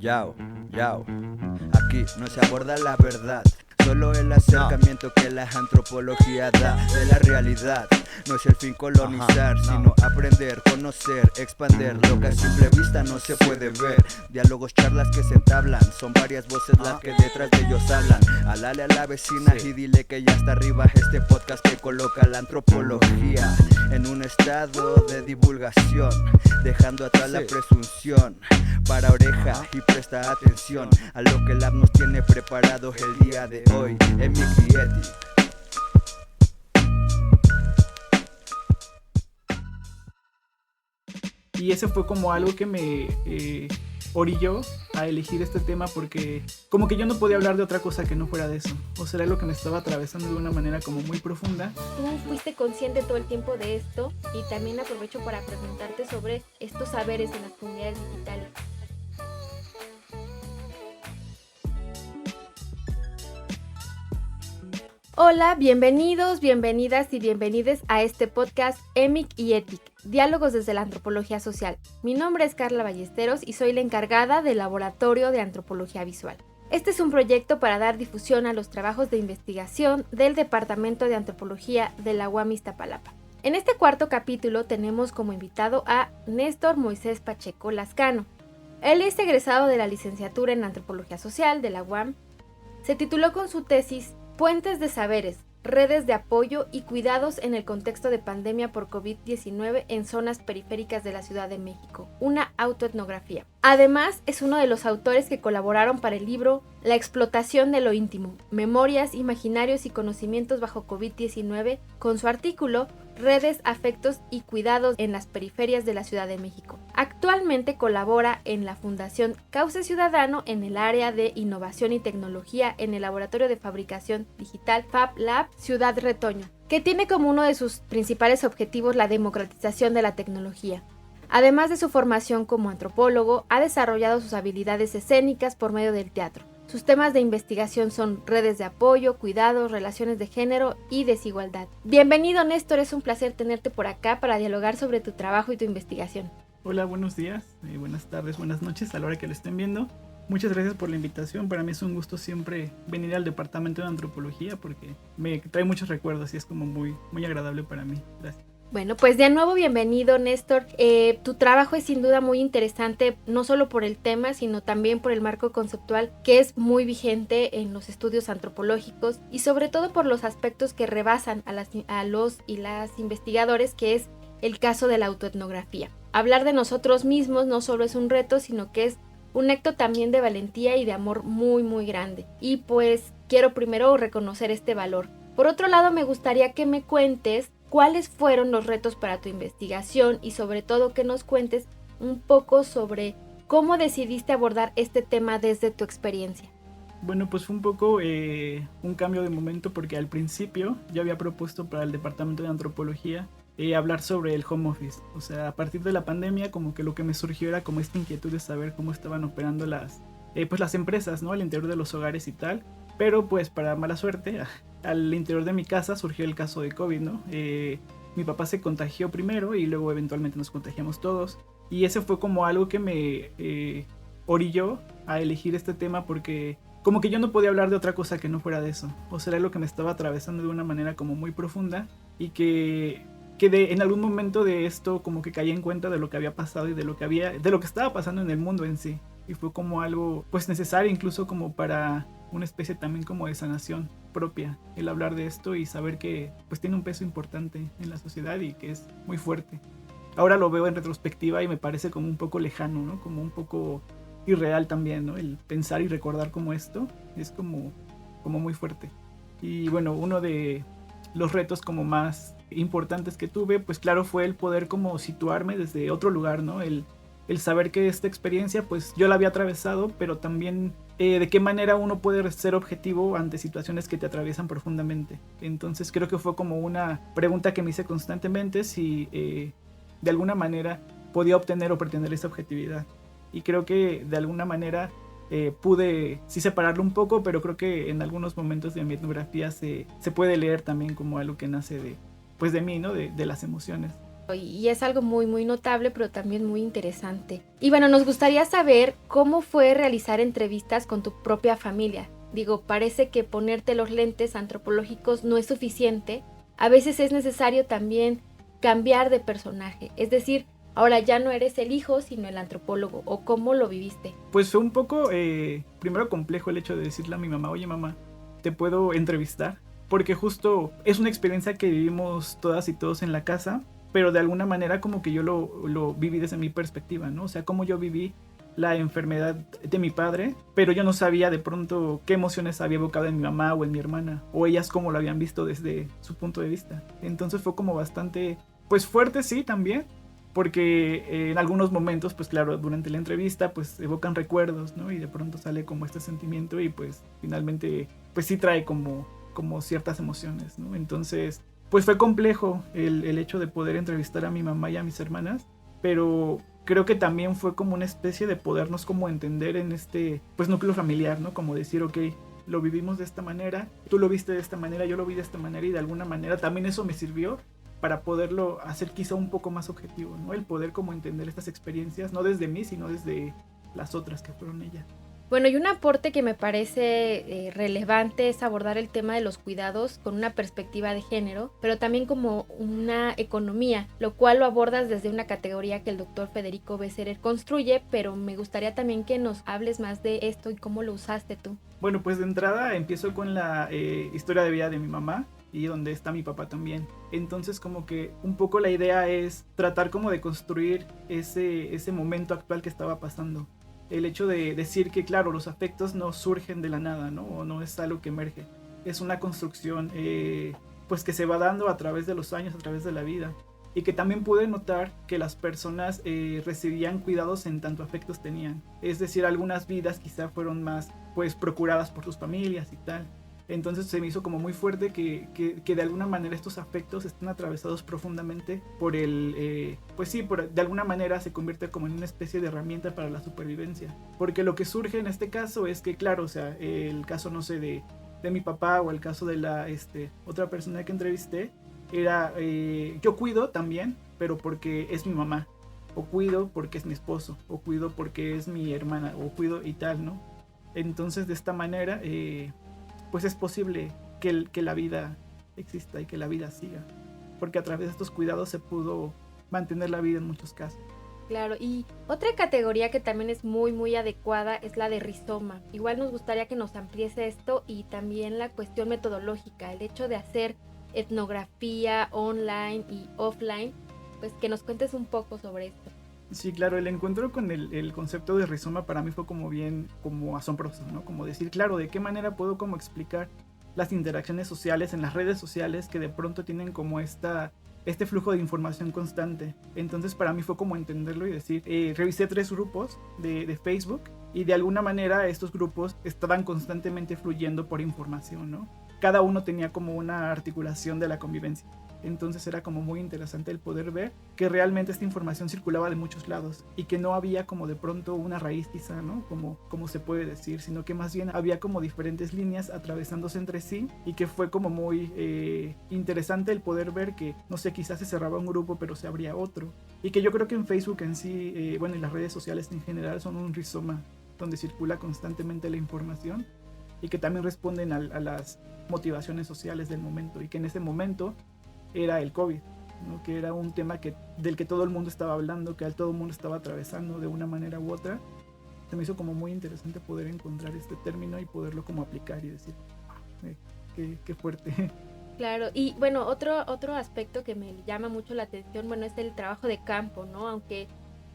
Yao, yao. Aquí no se aborda la verdad, solo el acercamiento que la antropología da de la realidad. No es el fin colonizar, sino aprender, conocer, expander lo que a simple vista no se puede ver. Diálogos, charlas que se entablan, son varias voces las que detrás de ellos hablan. Alale a la vecina y dile que ya está arriba este podcast que coloca la antropología en un estado de divulgación, dejando atrás la presunción. Para oreja y presta atención a lo que el app nos tiene preparado el día de hoy. Emic y Etic. Y ese fue como algo que me orilló a elegir este tema, porque como que yo no podía hablar de otra cosa que no fuera de eso. O sea, era lo que me estaba atravesando de una manera como muy profunda. Tú fuiste consciente todo el tiempo de esto, y también aprovecho para preguntarte sobre estos saberes en las comunidades digitales. Hola, bienvenidos, bienvenidas y bienvenides a este podcast Emic y Etic, diálogos desde la antropología social. Mi nombre es Carla Ballesteros y soy la encargada del Laboratorio de Antropología Visual. Este es un proyecto para dar difusión a los trabajos de investigación del Departamento de Antropología de la UAM Iztapalapa. En este cuarto capítulo tenemos como invitado a Néstor Moisés Pacheco Lascano. Él es egresado de la licenciatura en Antropología Social de la UAM. Se tituló con su tesis Puentes de saberes, redes de apoyo y cuidados en el contexto de pandemia por COVID-19 en zonas periféricas de la Ciudad de México, una autoetnografía. Además, es uno de los autores que colaboraron para el libro La explotación de lo íntimo, memorias, imaginarios y conocimientos bajo COVID-19, con su artículo Redes, afectos y cuidados en las periferias de la Ciudad de México. Actualmente colabora en la Fundación Cauce Ciudadano en el área de innovación y tecnología en el Laboratorio de Fabricación Digital Fab Lab Ciudad Retoño, que tiene como uno de sus principales objetivos la democratización de la tecnología. Además de su formación como antropólogo, ha desarrollado sus habilidades escénicas por medio del teatro. Sus temas de investigación son redes de apoyo, cuidados, relaciones de género y desigualdad. Bienvenido, Néstor, es un placer tenerte por acá para dialogar sobre tu trabajo y tu investigación. Hola, buenos días, buenas tardes, buenas noches a la hora que lo estén viendo. Muchas gracias por la invitación. Para mí es un gusto siempre venir al Departamento de Antropología porque me trae muchos recuerdos y es como muy agradable para mí. Gracias. Bueno, pues de nuevo bienvenido, Néstor. Tu trabajo es sin duda muy interesante, no solo por el tema, sino también por el marco conceptual que es muy vigente en los estudios antropológicos y sobre todo por los aspectos que rebasan a los y las investigadores, que es el caso de la autoetnografía. Hablar de nosotros mismos no solo es un reto, sino que es un acto también de valentía y de amor muy grande. Y pues quiero primero reconocer este valor. Por otro lado, me gustaría que me cuentes ¿cuáles fueron los retos para tu investigación? Y sobre todo que nos cuentes un poco sobre cómo decidiste abordar este tema desde tu experiencia. Bueno, pues fue un poco un cambio de momento porque al principio yo había propuesto para el Departamento de Antropología hablar sobre el home office. O sea, a partir de la pandemia como que lo que me surgió era como esta inquietud de saber cómo estaban operando las empresas, ¿no? Al interior de los hogares y tal. Pero pues para mala suerte, al interior de mi casa surgió el caso de COVID, ¿no? Mi papá se contagió primero y luego eventualmente nos contagiamos todos. Y ese fue como algo que me orilló a elegir este tema porque como que yo no podía hablar de otra cosa que no fuera de eso. O sea, era lo que me estaba atravesando de una manera como muy profunda y que en algún momento de esto como que caí en cuenta de lo que había pasado y de lo que estaba pasando en el mundo en sí. Y fue como algo pues necesario incluso como para una especie también como de sanación propia, el hablar de esto y saber que pues tiene un peso importante en la sociedad y que es muy fuerte. Ahora lo veo en retrospectiva y me parece como un poco lejano, ¿no? Como un poco irreal también, ¿no? El pensar y recordar como esto es como muy fuerte. Y bueno, uno de los retos como más importantes que tuve, pues claro, fue el poder como situarme desde otro lugar, ¿no? El saber que esta experiencia pues yo la había atravesado, pero también de qué manera uno puede ser objetivo ante situaciones que te atraviesan profundamente. Entonces creo que fue como una pregunta que me hice constantemente si de alguna manera podía obtener o pretender esa objetividad. Y creo que de alguna manera pude sí separarlo un poco, pero creo que en algunos momentos de mi etnografía se puede leer también como algo que nace de mí, ¿no? De las emociones. Y es algo muy, muy notable, pero también muy interesante. Y bueno, nos gustaría saber cómo fue realizar entrevistas con tu propia familia. Digo, parece que ponerte los lentes antropológicos no es suficiente. A veces es necesario también cambiar de personaje. Es decir, ahora ya no eres el hijo, sino el antropólogo. ¿O cómo lo viviste? Pues fue un poco, primero complejo el hecho de decirle a mi mamá, oye mamá, ¿te puedo entrevistar? Porque justo es una experiencia que vivimos todas y todos en la casa, pero de alguna manera como que yo lo viví desde mi perspectiva, ¿no? O sea, como yo viví la enfermedad de mi padre, pero yo no sabía de pronto qué emociones había evocado en mi mamá o en mi hermana, o ellas cómo lo habían visto desde su punto de vista. Entonces fue como bastante, pues fuerte sí también, porque en algunos momentos, pues claro, durante la entrevista, pues evocan recuerdos, ¿no? Y de pronto sale como este sentimiento y pues finalmente, pues sí trae como ciertas emociones, ¿no? Entonces, pues fue complejo el hecho de poder entrevistar a mi mamá y a mis hermanas, pero creo que también fue como una especie de podernos como entender en este, pues núcleo familiar, ¿no? Como decir, ok, lo vivimos de esta manera, tú lo viste de esta manera, yo lo vi de esta manera y de alguna manera también eso me sirvió para poderlo hacer quizá un poco más objetivo, ¿no? El poder como entender estas experiencias, no desde mí, sino desde las otras que fueron ellas. Bueno, y un aporte que me parece relevante es abordar el tema de los cuidados con una perspectiva de género, pero también como una economía, lo cual lo abordas desde una categoría que el doctor Federico Besserer construye, pero me gustaría también que nos hables más de esto y cómo lo usaste tú. Bueno, pues de entrada empiezo con la historia de vida de mi mamá y donde está mi papá también. Entonces como que un poco la idea es tratar como de construir ese momento actual que estaba pasando. El hecho de decir que, claro, los afectos no surgen de la nada, ¿no? O no es algo que emerge. Es una construcción, pues, que se va dando a través de los años, a través de la vida. Y que también pude notar que las personas recibían cuidados en tanto afectos tenían. Es decir, algunas vidas quizá fueron más, pues, procuradas por sus familias y tal. Entonces se me hizo como muy fuerte que de alguna manera estos afectos están atravesados profundamente por pues sí, de alguna manera se convierte como en una especie de herramienta para la supervivencia. Porque lo que surge en este caso es que, claro, o sea, el caso, no sé, de mi papá o el caso de la otra persona que entrevisté, era, yo cuido también, pero porque es mi mamá. O cuido porque es mi esposo, o cuido porque es mi hermana, o cuido y tal, ¿no? Entonces de esta manera pues es posible que la vida exista y que la vida siga, porque a través de estos cuidados se pudo mantener la vida en muchos casos. Claro, y otra categoría que también es muy muy adecuada es la de rizoma. Igual nos gustaría que nos ampliese esto y también la cuestión metodológica, el hecho de hacer etnografía online y offline, pues que nos cuentes un poco sobre esto. Sí, claro, el encuentro con el concepto de rizoma para mí fue como bien, como asombroso, ¿no? Como decir, claro, ¿de qué manera puedo como explicar las interacciones sociales en las redes sociales que de pronto tienen como este flujo de información constante? Entonces para mí fue como entenderlo y decir, revisé 3 grupos de Facebook y de alguna manera estos grupos estaban constantemente fluyendo por información, ¿no? Cada uno tenía como una articulación de la convivencia. Entonces era como muy interesante el poder ver que realmente esta información circulaba de muchos lados y que no había como de pronto una raíz quizá, ¿no? Como se puede decir, sino que más bien había como diferentes líneas atravesándose entre sí y que fue como muy interesante el poder ver que, no sé, quizás se cerraba un grupo pero se abría otro. Y que yo creo que en Facebook en sí, bueno, y las redes sociales en general son un rizoma donde circula constantemente la información y que también responden a las motivaciones sociales del momento y que en ese momento era el COVID, ¿no? Que era un tema del que todo el mundo estaba hablando, que todo el mundo estaba atravesando de una manera u otra. Se me hizo como muy interesante poder encontrar este término y poderlo como aplicar y decir, qué fuerte. Claro, y bueno, otro aspecto que me llama mucho la atención, bueno, es el trabajo de campo, ¿no? Aunque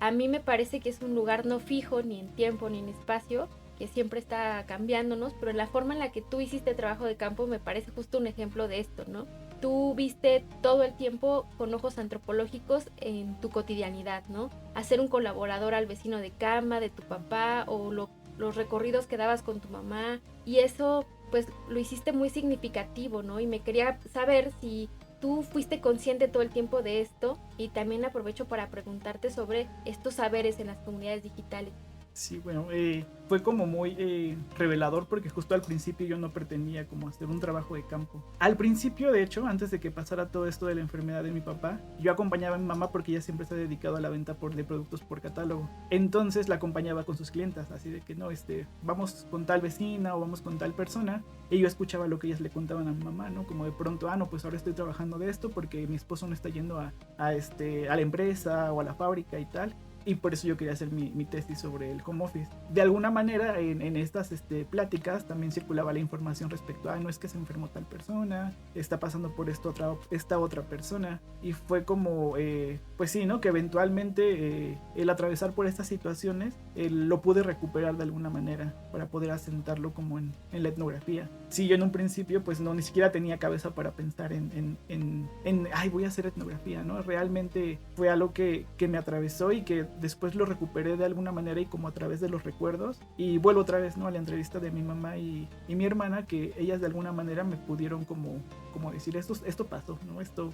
a mí me parece que es un lugar no fijo, ni en tiempo, ni en espacio, que siempre está cambiándonos, pero en la forma en la que tú hiciste trabajo de campo me parece justo un ejemplo de esto, ¿no? Tú viste todo el tiempo con ojos antropológicos en tu cotidianidad, ¿no? Hacer un colaborador al vecino de cama de tu papá o los recorridos que dabas con tu mamá y eso pues lo hiciste muy significativo, ¿no? Y me quería saber si tú fuiste consciente todo el tiempo de esto y también aprovecho para preguntarte sobre estos saberes en las comunidades digitales. Sí, bueno, fue como muy revelador porque justo al principio yo no pretendía como hacer un trabajo de campo. Al principio, de hecho, antes de que pasara todo esto de la enfermedad de mi papá, yo acompañaba a mi mamá porque ella siempre se ha dedicado a la venta de productos por catálogo. Entonces la acompañaba con sus clientas, así de que no, vamos con tal vecina o vamos con tal persona. Y yo escuchaba lo que ellas le contaban a mi mamá, ¿no? Como de pronto, no, pues ahora estoy trabajando de esto porque mi esposo no está yendo a la empresa o a la fábrica y tal. Y por eso yo quería hacer mi tesis sobre el home office. De alguna manera en estas pláticas también circulaba la información respecto a no es que se enfermó tal persona, está pasando por esta otra persona. Y fue como, pues sí, ¿no? Que eventualmente el atravesar por estas situaciones lo pude recuperar de alguna manera para poder asentarlo como en la etnografía. Sí, yo en un principio pues no, ni siquiera tenía cabeza para pensar ay, voy a hacer etnografía, ¿no? Realmente fue algo que me atravesó y que después lo recuperé de alguna manera y como a través de los recuerdos. Y vuelvo otra vez, ¿no? A la entrevista de mi mamá y mi hermana, que ellas de alguna manera me pudieron como decir, esto pasó, ¿no? Esto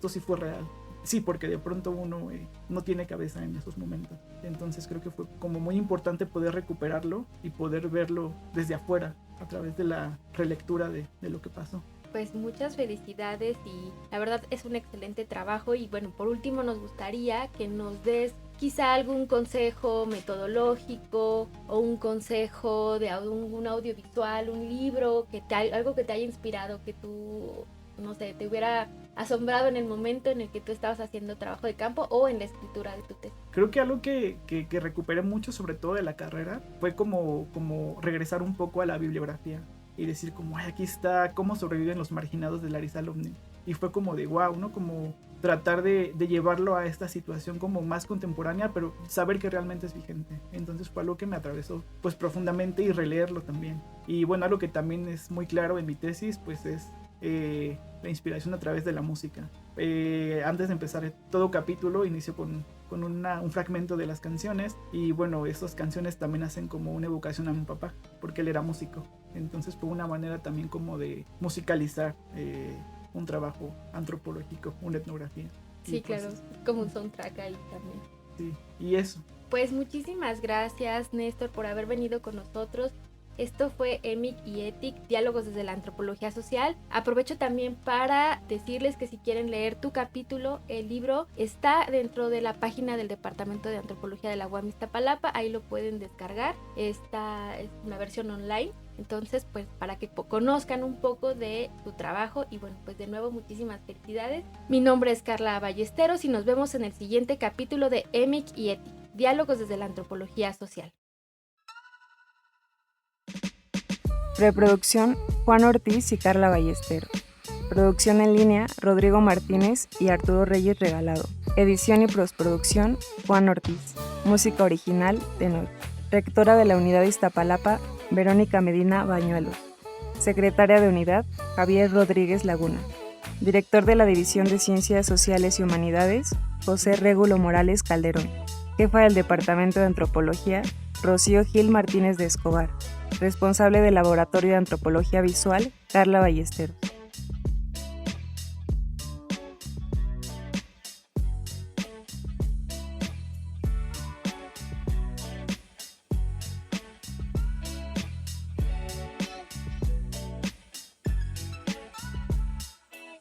sí fue real. Sí, porque de pronto uno no tiene cabeza en esos momentos. Entonces creo que fue como muy importante poder recuperarlo y poder verlo desde afuera a través de la relectura de lo que pasó. Pues muchas felicidades y la verdad es un excelente trabajo. Y bueno, por último nos gustaría que nos des quizá algún consejo metodológico o un consejo de un audiovisual, un libro, algo que te haya inspirado, que tú, no sé, te hubiera asombrado en el momento en el que tú estabas haciendo trabajo de campo o en la escritura de tu tesis. Creo que algo que recuperé mucho, sobre todo de la carrera, fue como regresar un poco a la bibliografía y decir como, ay, aquí está cómo sobreviven los marginados de Larissa Loubny. Y fue como de wow, ¿no? Como tratar de llevarlo a esta situación como más contemporánea, pero saber que realmente es vigente. Entonces fue algo que me atravesó pues profundamente y releerlo también. Y bueno, algo que también es muy claro en mi tesis pues es la inspiración a través de la música. Antes de empezar todo capítulo inicio con un fragmento de las canciones y bueno, esas canciones también hacen como una evocación a mi papá porque él era músico. Entonces fue una manera también como de musicalizar un trabajo antropológico, una etnografía. Sí, pues, claro, como un soundtrack ahí también. Sí, y eso. Pues muchísimas gracias, Néstor, por haber venido con nosotros. Esto fue EMIC y ETIC, Diálogos desde la Antropología Social. Aprovecho también para decirles que si quieren leer tu capítulo, el libro está dentro de la página del Departamento de Antropología de la UAM Iztapalapa, ahí lo pueden descargar. Esta es una versión online. Entonces, pues para que conozcan un poco de tu trabajo y bueno, pues de nuevo muchísimas felicidades. Mi nombre es Carla Ballesteros y nos vemos en el siguiente capítulo de EMIC y ETIC, Diálogos desde la Antropología Social. Preproducción, Juan Ortiz y Carla Ballesteros. Producción en línea, Rodrigo Martínez y Arturo Reyes Regalado. Edición y postproducción, Juan Ortiz. Música original, Tenor. Rectora de la Unidad Iztapalapa, Verónica Medina Bañuelos. Secretaria de Unidad, Javier Rodríguez Laguna. Director de la División de Ciencias Sociales y Humanidades, José Régulo Morales Calderón. Jefa del Departamento de Antropología, Rocío Gil Martínez de Escobar. Responsable del Laboratorio de Antropología Visual, Carla Ballesteros.